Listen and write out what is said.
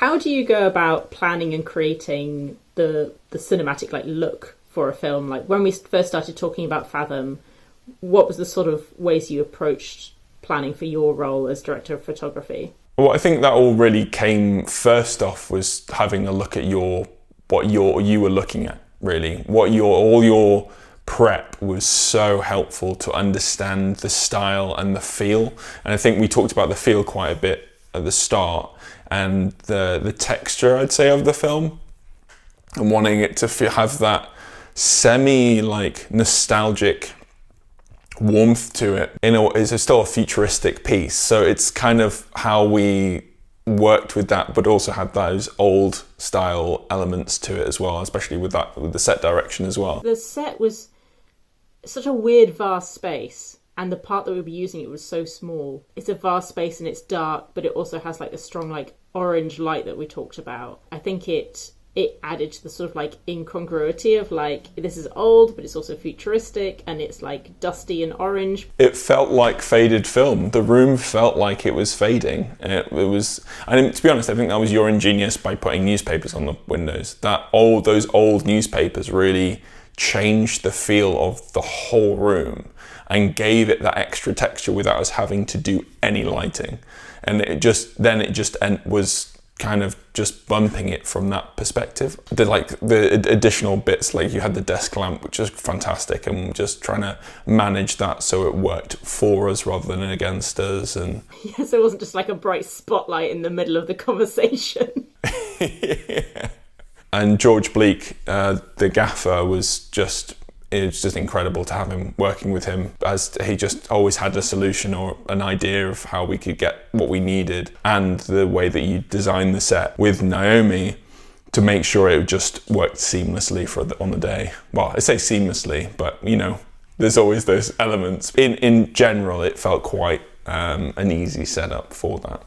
How do you go about planning and creating the cinematic like look for a film? Like when we first started talking about Fathom, what was the sort of ways you approached planning for your role as director of photography? Well, I think that all really came first off was having a look at what you were looking at, really. All your prep was so helpful to understand the style and the feel. And I think we talked about the feel quite a bit at the start, and the texture, I'd say, of the film, and wanting it to have that semi like nostalgic warmth to it. It's still a futuristic piece, so it's kind of how we worked with that, but also had those old style elements to it as well, especially with the set direction as well. The set was such a weird, vast space, and the part that we were using, it was so small. It's a vast space and it's dark, but it also has like the strong like orange light that we talked about. I think it added to the sort of like incongruity of like, this is old, but it's also futuristic, and it's like dusty and orange. It felt like faded film. The room felt like it was fading. It was, and to be honest, I think that was your ingenious by putting newspapers on the windows. Those old newspapers really changed the feel of the whole room and gave it that extra texture without us having to do any lighting. And it was kind of just bumping it from that perspective. The additional bits, like you had the desk lamp, which is fantastic, and just trying to manage that so it worked for us rather than against us. And yes, it wasn't just like a bright spotlight in the middle of the conversation. Yeah. And George Bleak, the gaffer, it was just incredible to have him, working with him, as he just always had a solution or an idea of how we could get what we needed, and the way that you designed the set with Naomi to make sure it just worked seamlessly on the day. Well, I say seamlessly, but there's always those elements. In general, it felt quite an easy setup for that.